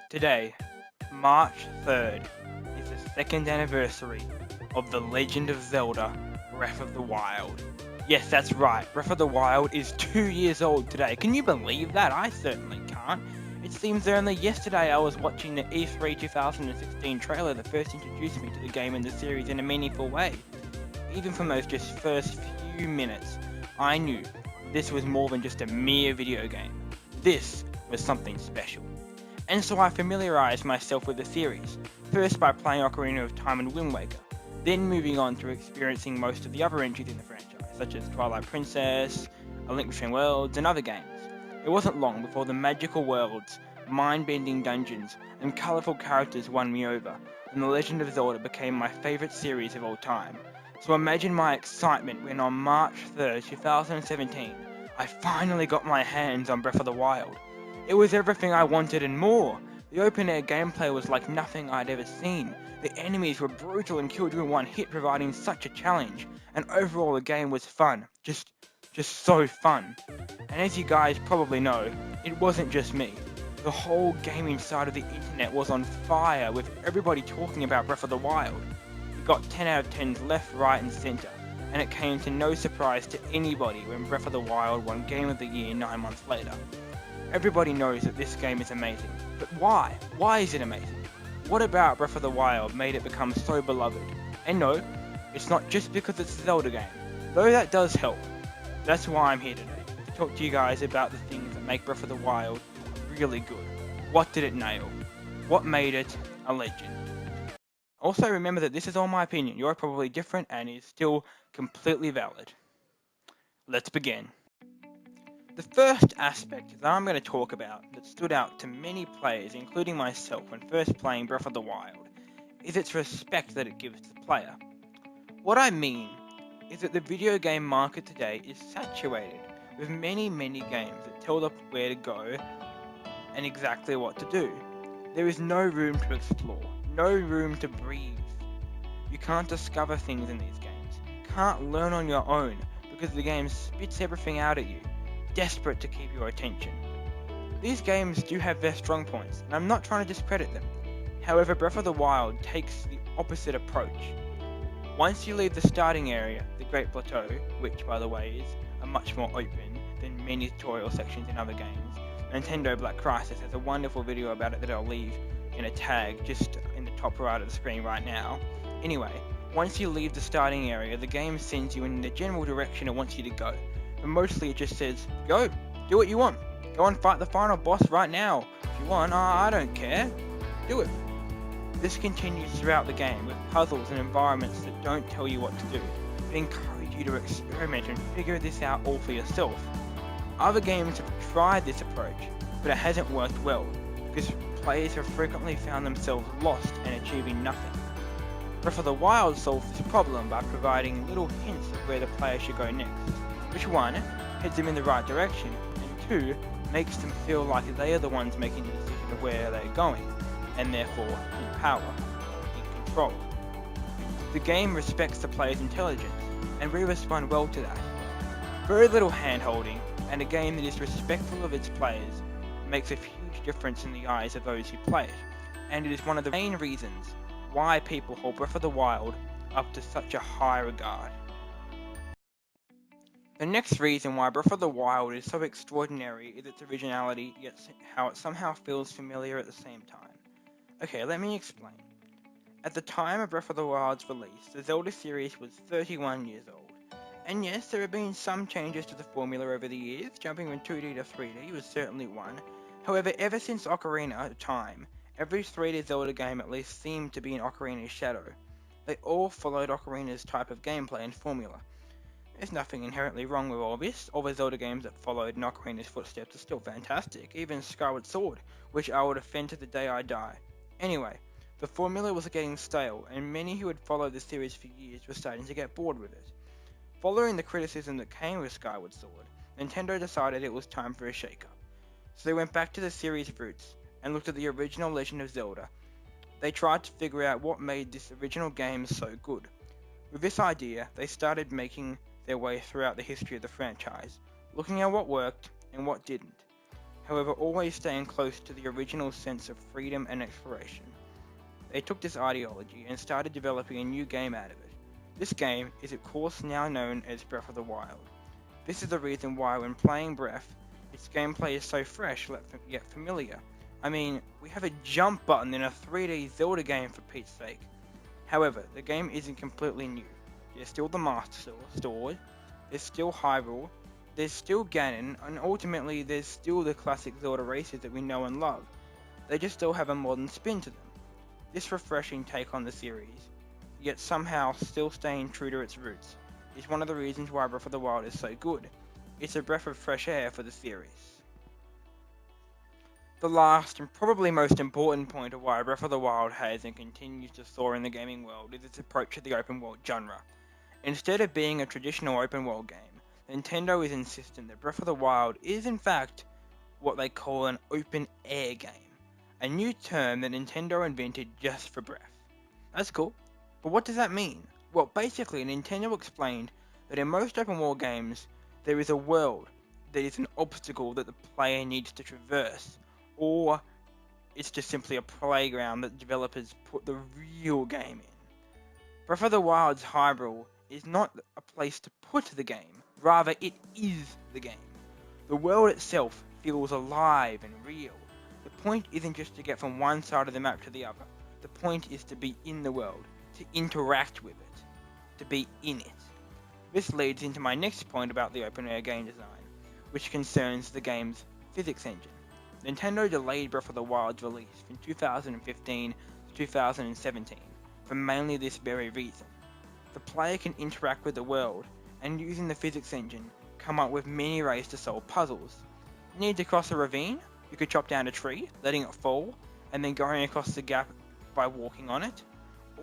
Today, March 3rd, is the second anniversary of The Legend of Zelda Breath of the Wild. Yes, that's right, Breath of the Wild is 2 years old today. Can you believe that? I certainly can't. It seems that only yesterday I was watching the E3 2016 trailer that first introduced me to the game and the series in a meaningful way. Even from those just first few minutes, I knew this was more than just a mere video game. This was something special. And so I familiarized myself with the series, first by playing Ocarina of Time and Wind Waker, then moving on to experiencing most of the other entries in the franchise, such as Twilight Princess, A Link Between Worlds, and other games. It wasn't long before the magical worlds, mind-bending dungeons, and colorful characters won me over, and The Legend of Zelda became my favorite series of all time. So imagine my excitement when on March 3rd, 2017, I finally got my hands on Breath of the Wild. It was everything I wanted and more. The open-air gameplay was like nothing I'd ever seen. The enemies were brutal and killed you in one hit, providing such a challenge. And overall, the game was fun. Just so fun. And as you guys probably know, it wasn't just me. The whole gaming side of the internet was on fire, with everybody talking about Breath of the Wild. It got 10 out of 10s left, right, and center. And it came to no surprise to anybody when Breath of the Wild won Game of the Year 9 months later. Everybody knows that this game is amazing, but why? Why is it amazing? What about Breath of the Wild made it become so beloved? And no, it's not just because it's a Zelda game, though that does help. That's why I'm here today, to talk to you guys about the things that make Breath of the Wild really good. What did it nail? What made it a legend? Also remember that this is all my opinion, you're probably different and is still completely valid. Let's begin. The first aspect that I'm going to talk about that stood out to many players, including myself when first playing Breath of the Wild, is its respect that it gives to the player. What I mean is that the video game market today is saturated with many games that tell the where to go and exactly what to do. There is no room to explore, no room to breathe. You can't discover things in these games, can't learn on your own because the game spits everything out at you, desperate to keep your attention. These games do have their strong points, and I'm not trying to discredit them. However, Breath of the Wild takes the opposite approach. Once you leave the starting area, the Great Plateau, which by the way is a much more open than many tutorial sections in other games, Nintendo Black Crisis has a wonderful video about it that I'll leave in a tag just in the top right of the screen right now. Anyway, once you leave the starting area, the game sends you in the general direction it wants you to go. But mostly it just says, go, do what you want. Go and fight the final boss right now. If you want, I don't care. Do it. This continues throughout the game with puzzles and environments that don't tell you what to do, but encourage you to experiment and figure this out all for yourself. Other games have tried this approach, but it hasn't worked well, because players have frequently found themselves lost and achieving nothing. Breath of the Wild solves this problem by providing little hints of where the player should go next, which one heads them in the right direction, and two makes them feel like they are the ones making the decision of where they're going, and therefore in power, in control. The game respects the player's intelligence, and we respond well to that. Very little hand-holding, and a game that is respectful of its players makes a huge difference in the eyes of those who play it, and it is one of the main reasons why people hold Breath of the Wild up to such a high regard. The next reason why Breath of the Wild is so extraordinary is its originality, yet how it somehow feels familiar at the same time. Okay, let me explain. At the time of Breath of the Wild's release, the Zelda series was 31 years old. And yes, there have been some changes to the formula over the years, jumping from 2D to 3D was certainly one. However, ever since Ocarina of Time, every 3D Zelda game at least seemed to be in Ocarina's shadow. They all followed Ocarina's type of gameplay and formula. There's nothing inherently wrong with all this. All the Zelda games that followed in Ocarina's footsteps are still fantastic, even Skyward Sword, which I will defend to the day I die. Anyway, the formula was getting stale, and many who had followed the series for years were starting to get bored with it. Following the criticism that came with Skyward Sword, Nintendo decided it was time for a shake-up. So they went back to the series' roots, and looked at the original Legend of Zelda. They tried to figure out what made this original game so good. With this idea, they started making their way throughout the history of the franchise, looking at what worked and what didn't. however always staying close to the original sense of freedom and exploration. They took this ideology and started developing a new game out of it. This game is of course now known as Breath of the Wild. This is the reason why when playing Breath, its gameplay is so fresh yet familiar. I mean, we have a jump button in a 3D Zelda game for Pete's sake. However, the game isn't completely new. There's still the Master Sword, there's still Hyrule, there's still Ganon, and ultimately there's still the classic Zelda races that we know and love. They just still have a modern spin to them. This refreshing take on the series, yet somehow still staying true to its roots, is one of the reasons why Breath of the Wild is so good. It's a breath of fresh air for the series. The last and probably most important point of why Breath of the Wild has and continues to soar in the gaming world is its approach to the open world genre. Instead of being a traditional open world game, Nintendo is insistent that Breath of the Wild is in fact what they call an open air game, a new term that Nintendo invented just for Breath. That's cool, but what does that mean? Well, basically Nintendo explained that in most open world games, there is a world that is an obstacle that the player needs to traverse, or it's just simply a playground that developers put the real game in. Breath of the Wild's Hyrule is not a place to put the game, rather it is the game. The world itself feels alive and real. The point isn't just to get from one side of the map to the other. The point is to be in the world, to interact with it, to be in it. This leads into my next point about the open air game design, which concerns the game's physics engine. Nintendo delayed Breath of the Wild's release from 2015 to 2017 for mainly this very reason. The player can interact with the world, and using the physics engine, come up with many ways to solve puzzles. Need to cross a ravine? You could chop down a tree, letting it fall, and then going across the gap by walking on it.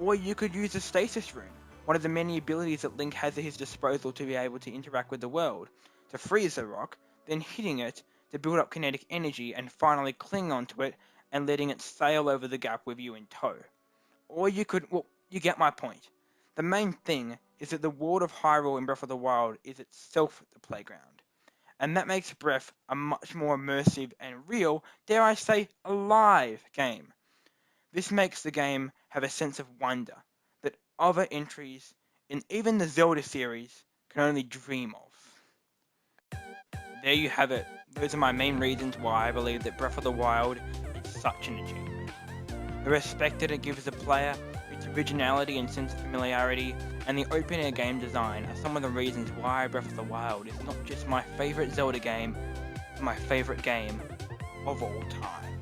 Or you could use a stasis rune, one of the many abilities that Link has at his disposal to be able to interact with the world, to freeze the rock, then hitting it to build up kinetic energy and finally cling onto it and letting it sail over the gap with you in tow. Or you could, well, you get my point. The main thing is that the world of Hyrule in Breath of the Wild is itself the playground. And that makes Breath a much more immersive and real, dare I say, alive game. This makes the game have a sense of wonder that other entries in even the Zelda series can only dream of. There you have it. Those are my main reasons why I believe that Breath of the Wild is such an achievement. The respect that it gives the player, its originality and sense of familiarity, and the open air game design are some of the reasons why Breath of the Wild is not just my favourite Zelda game, but my favourite game of all time.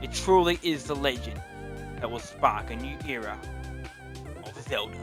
It truly is the legend that will spark a new era of Zelda.